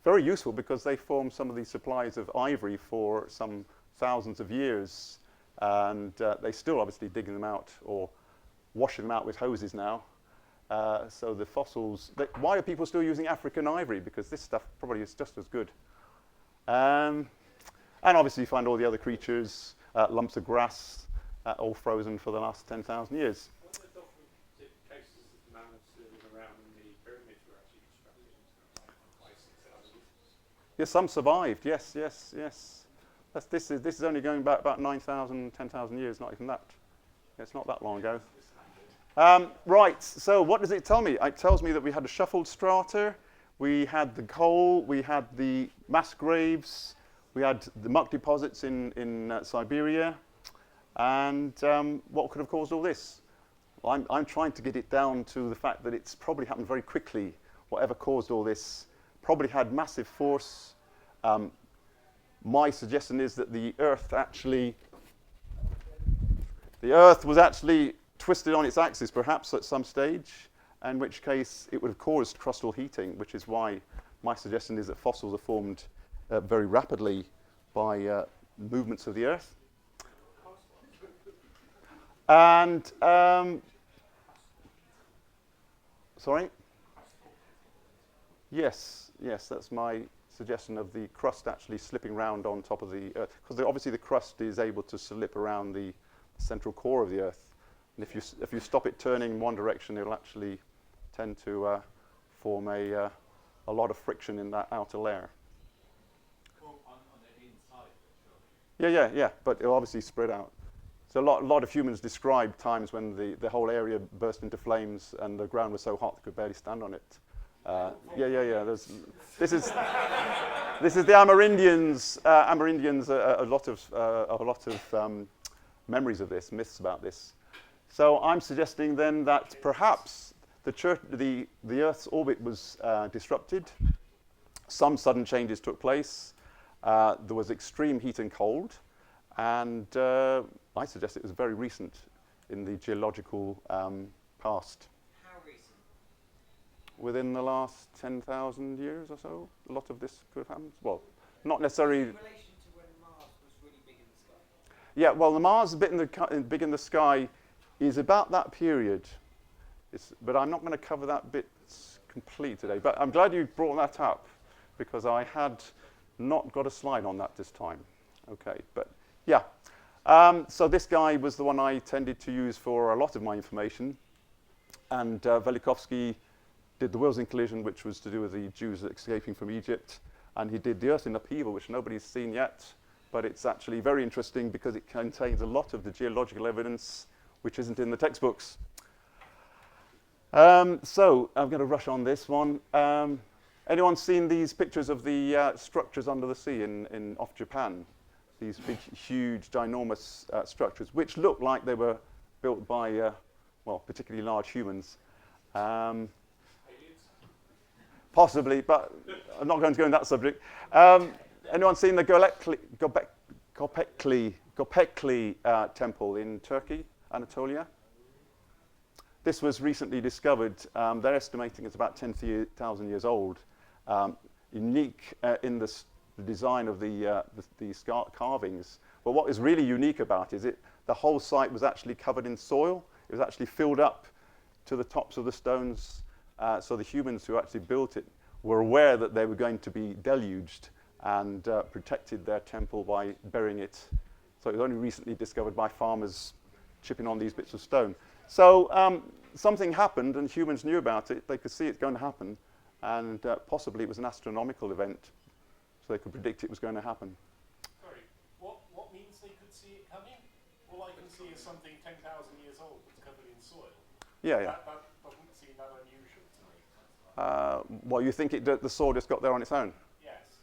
very useful because they form some of the supplies of ivory for some thousands of years, and they still obviously digging them out or washing them out with hoses now. So the fossils, why are people still using African ivory? Because this stuff probably is just as good. And obviously you find all the other creatures, lumps of grass, all frozen for the last 10,000 years. What are the documented cases of mammals living around the pyramids were actually constructed by 6,000 years? Yes, some survived. Yes. This is only going back about 9,000, 10,000 years, not even that. It's not that long ago. Right, so what does it tell me? It tells me that we had a shuffled strata. We had the coal, we had the mass graves, we had the muck deposits in Siberia. And what could have caused all this? Well, I'm trying to get it down to the fact that it's probably happened very quickly. Whatever caused all this probably had massive force. My suggestion is that the Earth was actually twisted on its axis, perhaps at some stage, in which case it would have caused crustal heating, which is why my suggestion is that fossils are formed very rapidly by movements of the Earth. And, sorry? Yes, that's my suggestion of the crust actually slipping round on top of the Earth. Because obviously the crust is able to slip around the central core of the Earth. And if you stop it turning in one direction, it'll actually tend to form a lot of friction in that outer layer. Well, on the inside, sure. Yeah, but it'll obviously spread out. So a lot of humans describe times when the whole area burst into flames and the ground was so hot they could barely stand on it. This is the Amerindians. Amerindians, a lot of memories of this, myths about this. So I'm suggesting then that perhaps the Earth's orbit was disrupted. Some sudden changes took place. There was extreme heat and cold, and I suggest it was very recent in the geological past. How recent? Within the last 10,000 years or so, a lot of this could have happened. Well, not necessarily. In relation to when Mars was really big in the sky? Yeah, well, the Mars big in the sky is about that period. But I'm not going to cover that bit complete today. But I'm glad you brought that up, because I had not got a slide on that this time. Okay, but yeah. So this guy was the one I tended to use for a lot of my information. And Velikovsky did the Wilson collision, which was to do with the Jews escaping from Egypt. And he did the Earth in upheaval, which nobody's seen yet. But it's actually very interesting because it contains a lot of the geological evidence which isn't in the textbooks. So I'm going to rush on this one. Anyone seen these pictures of the structures under the sea off Japan? These big, huge, ginormous structures, which look like they were built by, particularly large humans. Possibly, but I'm not going to go into that subject. Anyone seen the Göbekli temple in Turkey, Anatolia? This was recently discovered. They're estimating it's about 10,000 years old. Unique in the design of these carvings. But what is really unique about it is the whole site was actually covered in soil. It was actually filled up to the tops of the stones. So the humans who actually built it were aware that they were going to be deluged and protected their temple by burying it. So it was only recently discovered by farmers chipping on these bits of stone. So something happened and humans knew about it. They could see it going to happen. And possibly it was an astronomical event. So they could predict it was going to happen. Sorry, what means they could see it coming? All I can see is something 10,000 years old that's covered in soil. Yeah. That doesn't seem that unusual to me. Well, you think the soil just got there on its own? Yes.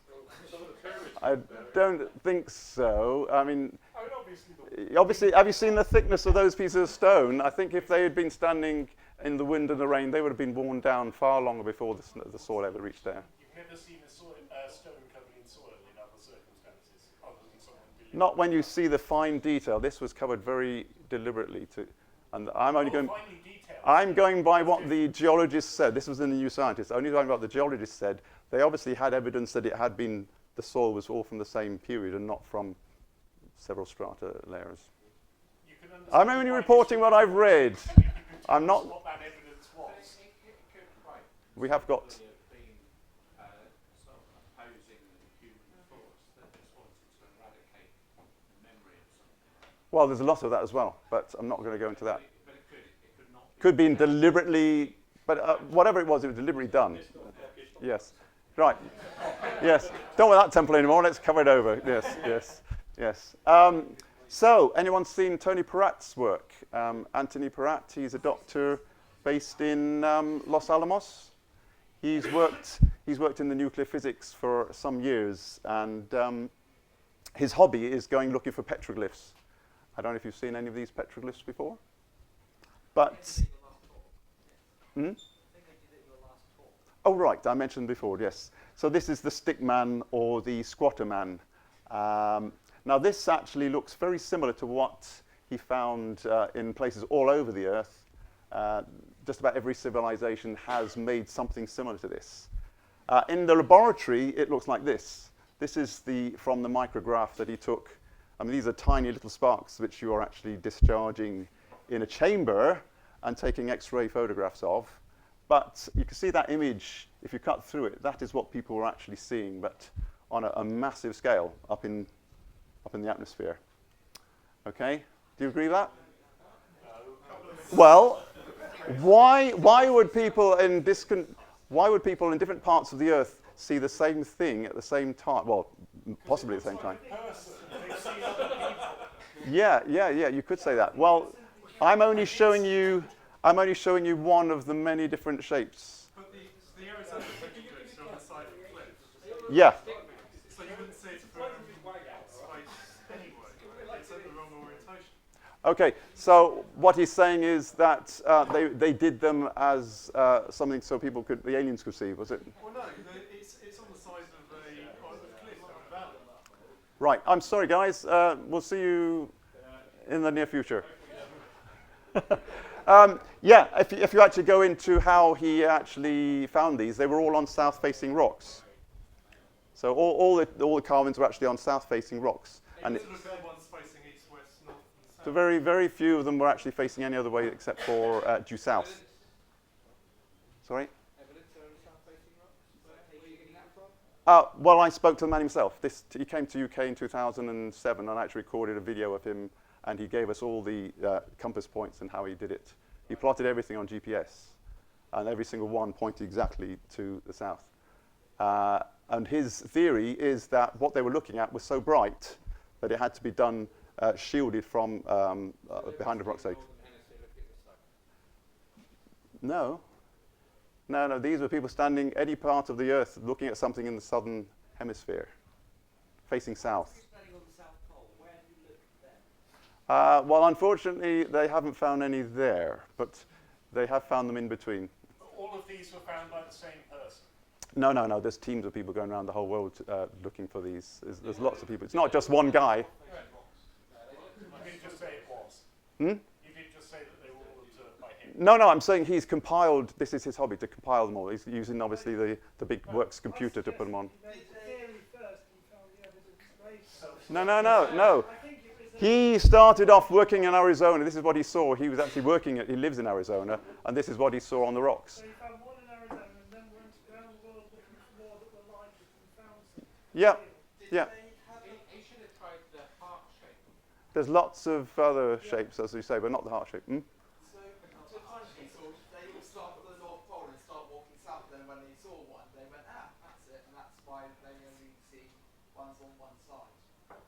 I don't think so. I mean, obviously, have you seen the thickness of those pieces of stone? I think if they had been standing in the wind and the rain, they would have been worn down far longer before the soil ever reached there. You've never seen a stone covered in soil in other circumstances, other than someone deliberately. Not when you see the fine detail. This was covered very deliberately. And I'm going by what the geologists said. This was in the New Scientist. Only talking about what the geologists said. They obviously had evidence that the soil was all from the same period and not from several strata layers. I'm only reporting what I've read. I'm not. What that evidence was. We have got. Well, there's a lot of that as well, but I'm not going to go into that. But it could not be. Could be deliberately, but whatever it was deliberately done. Yes. Right. Yes. Don't want that temple anymore. Let's cover it over. Yes. So, anyone seen Tony Peratt's work? Anthony Peratt, he's a doctor based in Los Alamos. He's worked He's worked in the nuclear physics for some years, and his hobby is going looking for petroglyphs. I don't know if you've seen any of these petroglyphs before, but... Hmm? Oh, right, I mentioned before, yes. So this is the stick man or the squatter man. Now, this actually looks very similar to what he found in places all over the Earth. Just about every civilization has made something similar to this. In the laboratory, it looks like this. This is from the micrograph that he took. I mean, these are tiny little sparks which you are actually discharging in a chamber and taking X-ray photographs of. But you can see that image, if you cut through it, that is what people were actually seeing, but on a massive scale up in the atmosphere. Okay? Do you agree with that? Well, why would people in different parts of the Earth see the same thing at the same time? Well, possibly at the same time. Yeah, you could say that. Well, I'm only showing you one of the many different shapes. But the Arizona petroglyphs are on the side of the cliff. Yeah. So you wouldn't see it from space anyway. It's at the wrong orientation. Okay, so what he's saying is that they did them as something so the aliens could see, was it? Well, no, it's on the side of a cliff or a valley. Right, I'm sorry guys, we'll see you in the near future. Yeah, if you actually go into how he actually found these, they were all on south-facing rocks. So all the carvings were actually on south-facing rocks. And Look at the ones facing east, west, north, and south. so very, very few of them were actually facing any other way except for due south. Sorry? Evidence are on the south-facing rocks? Where are you getting that from? Well, I spoke to the man himself. He came to UK in 2007 and I actually recorded a video of him, and he gave us all the compass points and how he did it. He plotted everything on GPS, and every single one pointed exactly to the south. And his theory is that what they were looking at was so bright that it had to be done shielded from behind a rock slate. No, these were people standing any part of the Earth looking at something in the southern hemisphere, facing south. If you're standing on the South Pole, where do you look then? Well, unfortunately, they haven't found any there, but they have found them in between. All of these were found by the same person. No. There's teams of people going around the whole world looking for these. There's lots of people. It's not just one guy. You did just say it was. Hmm? You did just say that they were all observed by him. No, I'm saying he's compiled. This is his hobby, to compile them all. He's using, obviously, the big works computer to put them on. He made the theory first and he found the evidence later. No. I think it was He started off working in Arizona. This is what he saw. He was actually he lives in Arizona, and this is what he saw on the rocks. so he found one in Arizona and then went around the world looking for more that were like it and found some. Yeah, yeah. He should have tried the heart shape. There's lots of other shapes, as you say, but not the heart shape. Hmm? So, to find people, they all start at the North Pole and start walking south. Then when they saw one, they went, that's it, and that's why they only see ones on one side.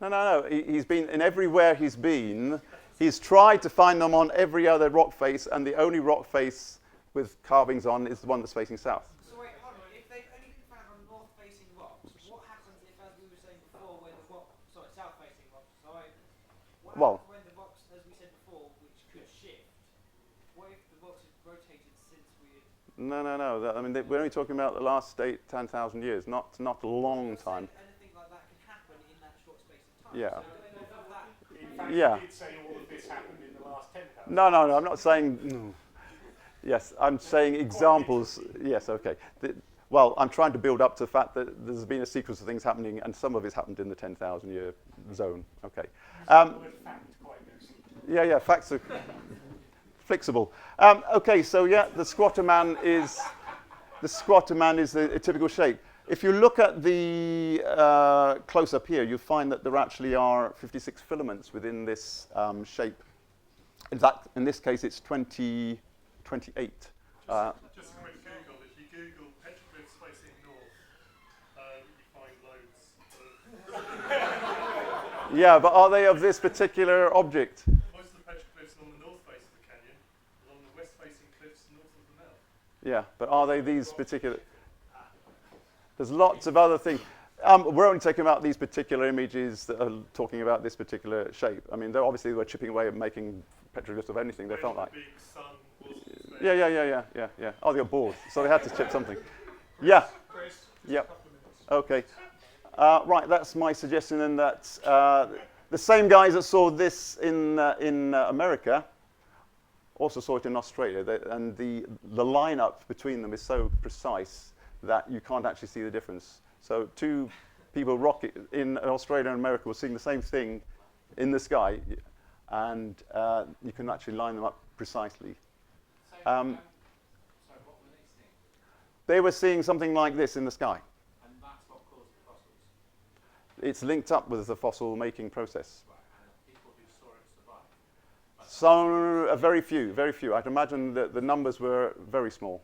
No. He's been in everywhere he's been. He's tried to find them on every other rock face, and the only rock face with carvings on is the one that's facing south. So wait, hold on. If they've only been found on north-facing rocks, what happens if, as we were saying before, south-facing rocks, what Well- happens when the rocks, as we said before, which could shift? What if the rocks have rotated since we had... No. I mean, we're only talking about the last 10,000 years, not a long time. Anything like that can happen in that short space of time. Yeah. So of that, In fact, Yeah. you did say all of this happened in the last 10,000. No, I'm not saying. No. Yes, I'm saying examples. Yes, okay. Well, I'm trying to build up to the fact that there's been a sequence of things happening, and some of it's happened in the 10,000 year zone. Okay. The word fact quite loosely. Yeah, facts are flexible. Okay, so yeah, the squatter man is a typical shape. If you look at the close up here, you find that there actually are 56 filaments within this shape. In fact, in this case, it's 28. Just a quick Google. If you Google petroglyphs facing north, you find loads. Yeah, but are they of this particular object? Most of the petroglyphs are on the north face of the canyon, along the west-facing cliffs north of the mouth. Yeah, but are they these particular? There's lots of other things. We're only taking about these particular images that are talking about this particular shape. I mean, they were chipping away at making petroglyphs of anything they felt like. The big sun wasn't Yeah. Oh, they got bored, so they had to chip something. Yeah. Chris, just Yep. a couple of minutes. Okay. Right, that's my suggestion, and that the same guys that saw this in America also saw it in Australia, and the lineup between them is so precise that you can't actually see the difference. So two people in Australia and America were seeing the same thing in the sky, and you can actually line them up precisely. So, sorry, what were they seeing? They were seeing something like this in the sky. And that's what caused the fossils. It's linked up with the fossil making process. Right, and the people who saw it survived. So very few. I'd imagine that the numbers were very small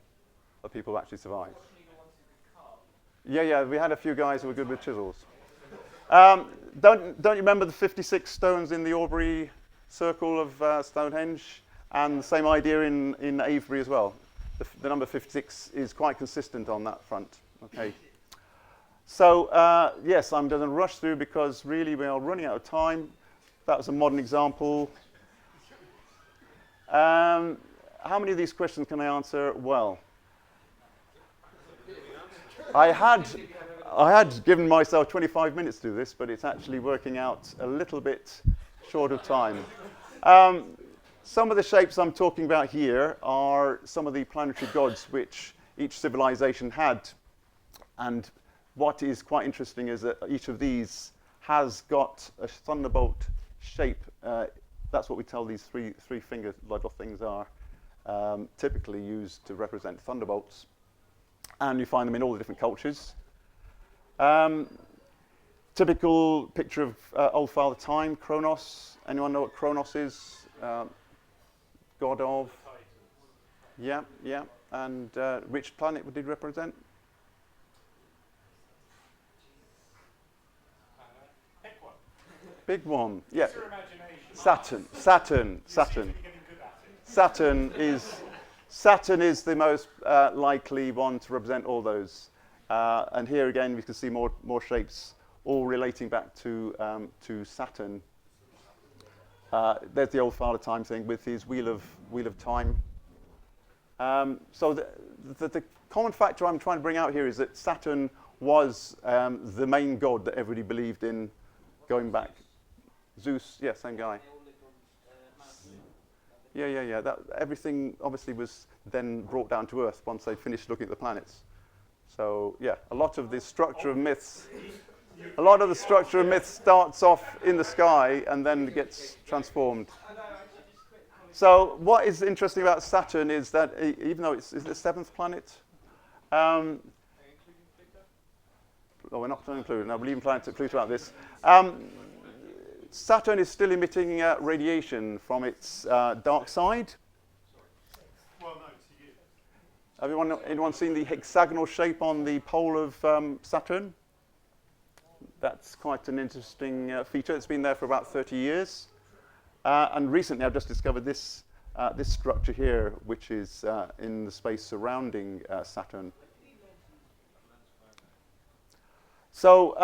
of people who actually survived. Unfortunately, the ones who could carve. Yeah, we had a few guys who were good with chisels. Don't you remember the 56 stones in the Aubrey circle of Stonehenge? And the same idea in Avebury as well. The number 56 is quite consistent on that front. Okay. So yes, I'm going to rush through because really we are running out of time. That was a modern example. How many of these questions can I answer well? I had given myself 25 minutes to do this, but it's actually working out a little bit short of time. Some of the shapes I'm talking about here are some of the planetary gods which each civilization had. And what is quite interesting is that each of these has got a thunderbolt shape. That's what we tell these three-fingered little things are typically used to represent thunderbolts. And you find them in all the different cultures. Typical picture of old Father Time, Kronos. Anyone know what Kronos is? God of? Yeah. And which planet did it represent? Pick one. Big one. Yeah. Use your imagination. Saturn. You seem to be getting good at it. Saturn is the most likely one to represent all those. And here again, we can see more shapes, all relating back to Saturn. There's the old Father Time thing with his wheel of time. So the common factor I'm trying to bring out here is that Saturn was the main god that everybody believed in, going back. Zeus, yeah, same guy. Yeah. Everything obviously was then brought down to Earth once they finished looking at the planets. So yeah, a lot of the structure of myths starts off in the sky and then gets transformed. So what is interesting about Saturn is that even though it's the seventh planet, we're not going to include it. No, we're leaving planet Pluto out of this. Saturn is still emitting radiation from its dark side. Well, no, to you. Anyone seen the hexagonal shape on the pole of Saturn? That's quite an interesting feature. It's been there for about 30 years. And recently I've just discovered this structure here, which is in the space surrounding Saturn. So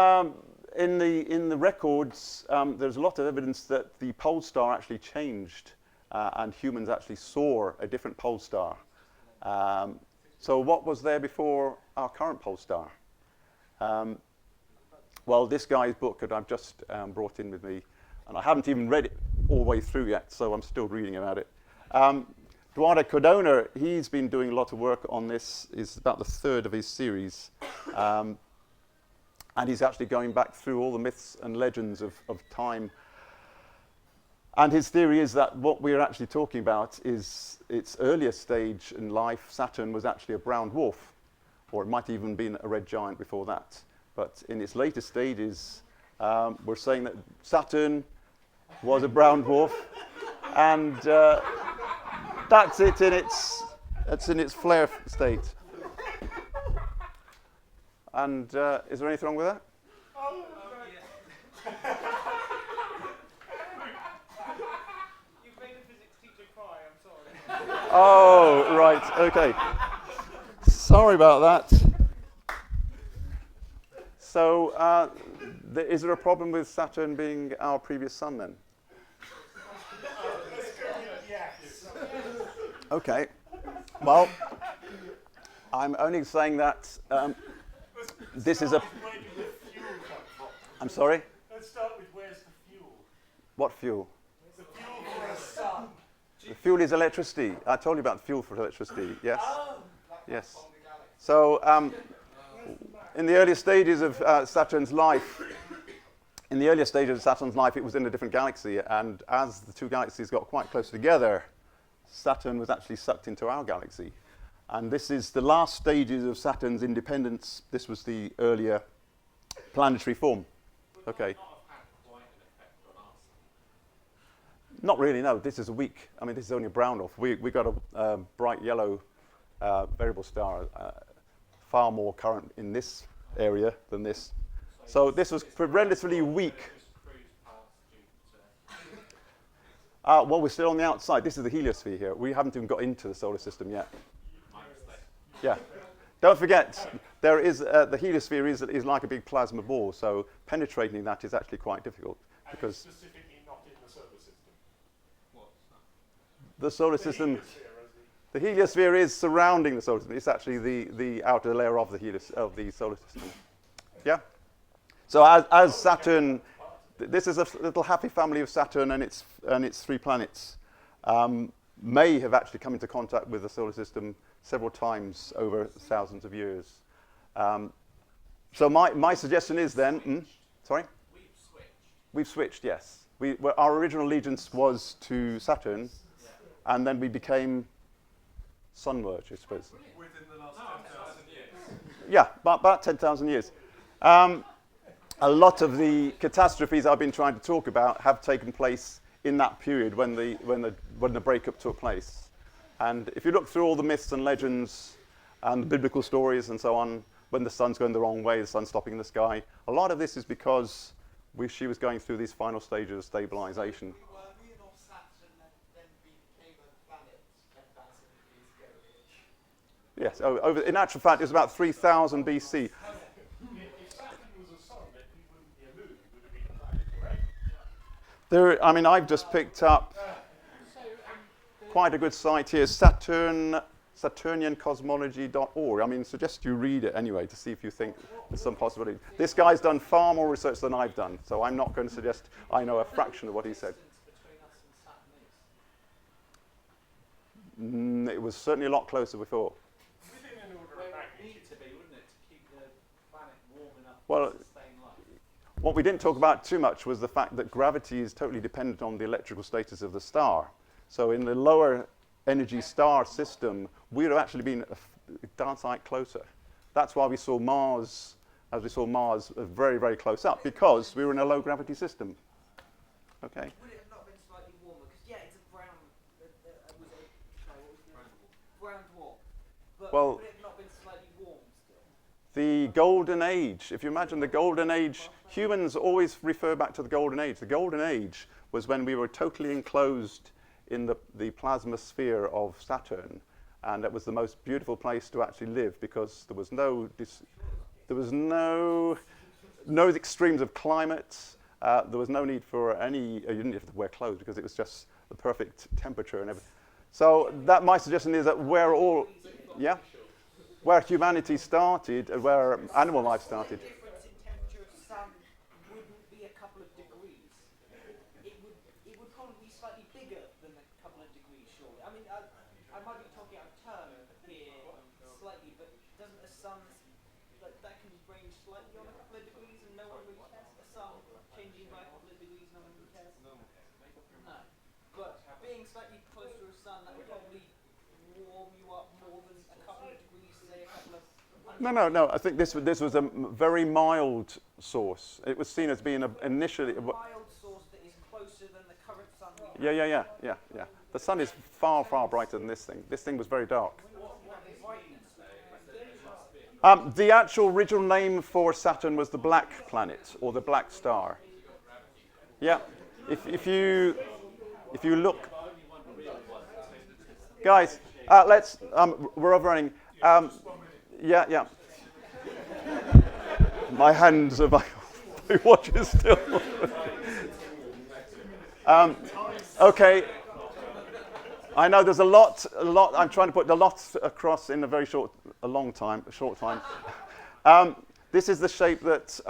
in the records, there's a lot of evidence that the pole star actually changed and humans actually saw a different pole star. So what was there before our current pole star? Well, this guy's book that I've just brought in with me, and I haven't even read it all the way through yet, so I'm still reading about it. Eduardo Cardona, he's been doing a lot of work on this. It's about the third of his series. And he's actually going back through all the myths and legends of time. And his theory is that what we're actually talking about is its earlier stage in life. Saturn was actually a brown dwarf, or it might even been a red giant before that. But in its later stages, we're saying that Saturn was a brown dwarf, and that's it in its flare state. And is there anything wrong with that? Oh, yeah. You've made a physics teacher cry, I'm sorry. Oh, right, okay. Sorry about that. So, is there a problem with Saturn being our previous sun then? Okay. Well, I'm only saying that this is a. Where did the fuel come from? I'm sorry? Let's start with where's the fuel? What fuel? The fuel for a sun. The fuel is electricity. I told you about the fuel for electricity, yes? Oh, Yes. So, in the earlier stages of Saturn's life, it was in a different galaxy, and as the two galaxies got quite close together, Saturn was actually sucked into our galaxy. And this is the last stages of Saturn's independence. This was the earlier planetary form. Okay. Not really, no. This is a weak, I mean, this is only a brown dwarf. We got a bright yellow variable star, far more current in this area than this. So this was relatively weak. Well, we're still on the outside. This is the heliosphere here. We haven't even got into the solar system yet. Yeah. Don't forget, there is the heliosphere is like a big plasma ball, so penetrating that is actually quite difficult because specifically not in the solar system. the solar system, the heliosphere is surrounding the solar system. It's actually the outer layer of the solar system. Yeah. So as Saturn, this is a little happy family of Saturn and its 3 planets. May have actually come into contact with the solar system several times over thousands of years. So my suggestion is then, sorry? We've switched, yes. Our original allegiance was to Saturn, and then we became Sunward, I suppose. Within the last 10,000 years. Yeah, about 10,000 years. A lot of the catastrophes I've been trying to talk about have taken place in that period when the breakup took place. And if you look through all the myths and legends and biblical stories and so on, when the sun's going the wrong way, the sun's stopping in the sky, a lot of this is because she was going through these final stages of stabilization. Were we not Saturn and then became a planet 10,000 years ago? Yes, in actual fact, it was about 3000 BC. If Saturn was a sun, then it wouldn't be a moon, it would have been a planet, correct? I mean, I've just picked up quite a good site here, saturniancosmology.org. I mean, suggest you read it anyway to see if you think there's some possibility. This guy's done far more research than I've done, so I'm not going to suggest I know a fraction of what he said. It was certainly a lot closer before. Within an order of magnitude. To be, wouldn't it, to keep the planet warm enough Well, to sustain life? what we didn't talk about too much was the fact that gravity is totally dependent on the electrical status of the star. So in the lower energy star system, we would have actually been a darn sight closer. That's why we saw Mars, very, very close up, because we were in a low gravity system. Okay. Would it have not been slightly warmer? Because yeah, it's a brown. Brown dwarf. But Well, would it have not been slightly warm still? the golden age, if you imagine the golden age, humans always refer back to the golden age. The golden age was when we were totally enclosed in the plasma sphere of Saturn, and it was the most beautiful place to actually live because there was no extremes of climate. There was no need for you didn't have to wear clothes because it was just the perfect temperature and everything. So my suggestion is that where humanity started and where animal life started. The difference in temperature of the sun wouldn't be a couple of degrees. It would probably be slightly bigger than a couple of degrees, surely. I mean, I might be talking out of turn here slightly, but doesn't the sun, that can range slightly on a couple of degrees and no one really cares? The sun changing by a couple of degrees, no one really cares? No. But being slightly closer to the sun, that would probably warm you up more than a couple of degrees, say a couple of... No. I think this was a very mild source. It was seen as being initially. A mild source that is closer than the current sun we have. Yeah. The sun is far, far brighter than this thing. This thing was very dark. The actual original name for Saturn was the black planet or the black star. Yeah. If you look, guys, we're overrunning. Yeah. My hands are my watch is still. Okay. I know there's a lot. I'm trying to put a lot across in a short time. This is the shape that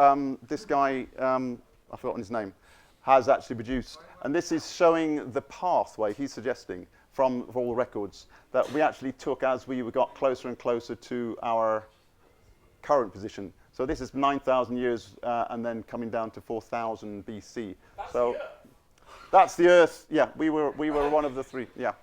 this guy, I've forgotten his name, has actually produced. And this is showing the pathway he's suggesting from all records that we actually took as we got closer and closer to our current position. So this is 9,000 years and then coming down to 4,000 BC. That's So the Earth. that's the Earth. Yeah, we were one of the three. Yeah.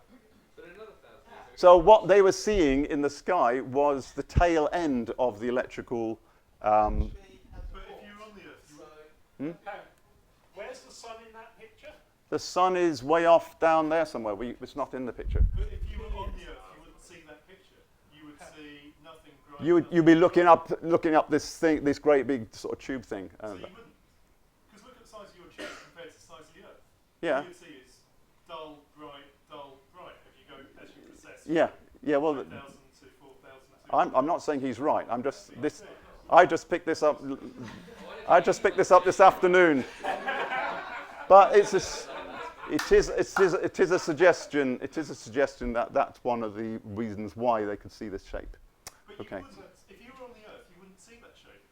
So what they were seeing in the sky was the tail end of the electrical. But if you're on the Earth, you Where's the sun in that picture? The sun is way off down there somewhere. It's not in the picture. but if you were on the Earth, you wouldn't see that picture. You would see nothing bright. You'd be looking up this thing, this great big sort of tube thing. So you wouldn't. Because look at the size of your tube compared to the size of the Earth. Yeah. All you'd see is dull, bright, if you go as you process Yeah. Well, 9,000 to 4,000. I'm not saying he's right. I just picked this up. I just picked this up this afternoon. But it is a suggestion. It is a suggestion that that's one of the reasons why they could see this shape. But Okay. if you were on the Earth, you wouldn't see that shape.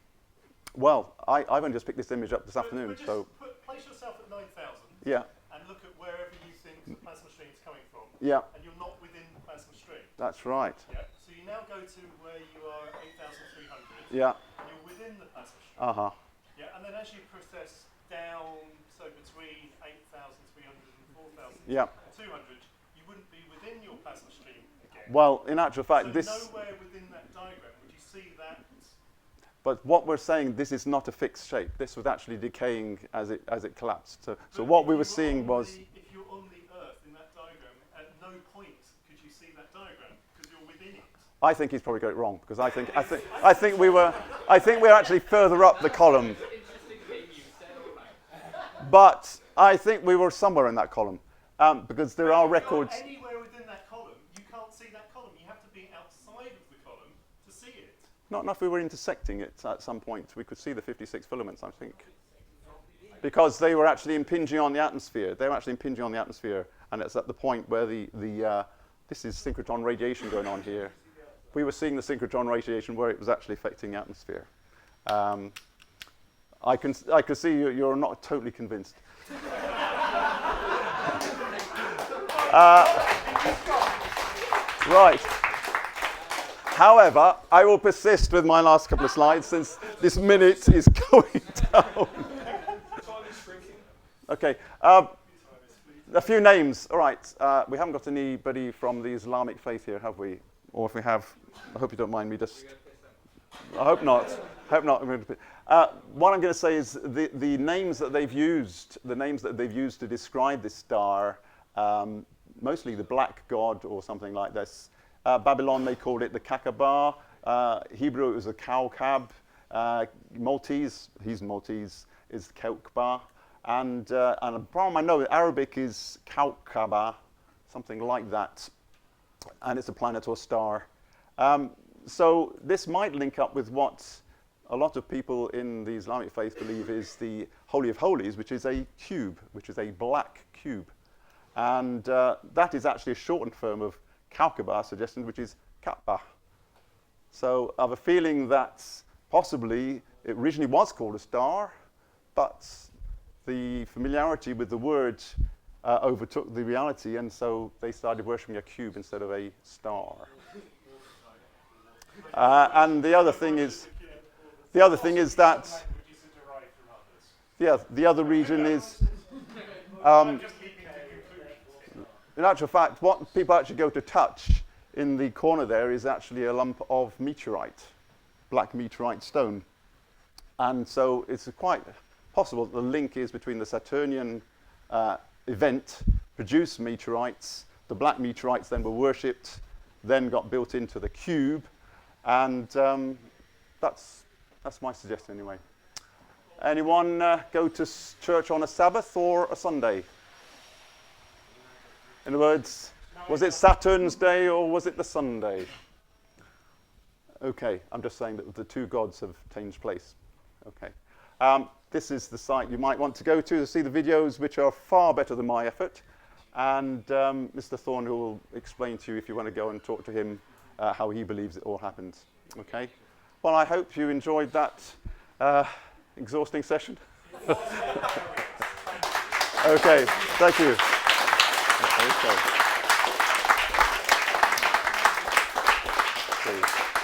Well, I've only just picked this image up this afternoon. But just So place yourself at 9,000 yeah, and look at wherever you think the plasma stream is coming from, yeah, and you're not within the plasma stream. that's right. Yeah. So you now go to where you are at 8,300. Yeah. And you're within the plasma stream. Yeah. And then as you process down, so between 8,300 and 4,200, Yeah. you wouldn't be within your plasma stream again. Well, in actual fact, so nowhere within that diagram would you see that. But what we're saying, this is not a fixed shape. This was actually decaying as it collapsed. So But what if we you were seeing was. If you're on the Earth in that diagram, at no point could you see that diagram because you're within it. I think he's probably got it wrong because I think we were actually further up the column. But I think we were somewhere in that column because there are records. Anywhere within that column, you can't see that column. You have to be outside of the column to see it. Not enough. We were intersecting it at some point. We could see the 56 filaments, I think, because they were actually impinging on the atmosphere. They were actually impinging on the atmosphere, and it's at the point where this is synchrotron radiation going on here. We were seeing the synchrotron radiation where it was actually affecting the atmosphere. I can see you're not totally convinced. Right. However, I will persist with my last couple of slides since this minute is going down. Okay. A few names. All right. We haven't got anybody from the Islamic faith here, have we? Or if we have, I hope you don't mind me just. I hope not. What I'm going to say is the names that they've used, to describe this star, mostly the black god or something like this. Babylon, they called it the Kakaba. Hebrew, it was the Kaukab. Maltese, he's Maltese, is Kaukba. And a problem I know, Arabic is Kaukaba, something like that. And it's a planet or star. So this might link up with what a lot of people in the Islamic faith believe is the Holy of Holies, which is a cube, which is a black cube. And that is actually a shortened form of Kaukaba suggestion, which is Kaaba. So I have a feeling that possibly it originally was called a star, but the familiarity with the word overtook the reality, and so they started worshipping a cube instead of a star. And the other thing is that the other region is. In actual fact, what people actually go to touch in the corner there is actually a lump of meteorite, black meteorite stone. And so it's quite possible that the link is between the Saturnian event, produced meteorites, the black meteorites then were worshipped, then got built into the cube, and that's my suggestion anyway. Anyone go to church on a Sabbath or a Sunday? In other words, was it Saturn's day or was it the Sunday? Okay, I'm just saying that the two gods have changed place. Okay. This is the site you might want to go to see the videos, which are far better than my effort. And Mr. Thorne will explain to you, if you want to go and talk to him, how he believes it all happened. Okay. Well, I hope you enjoyed that exhausting session. Okay. Thank you. Okay. Please.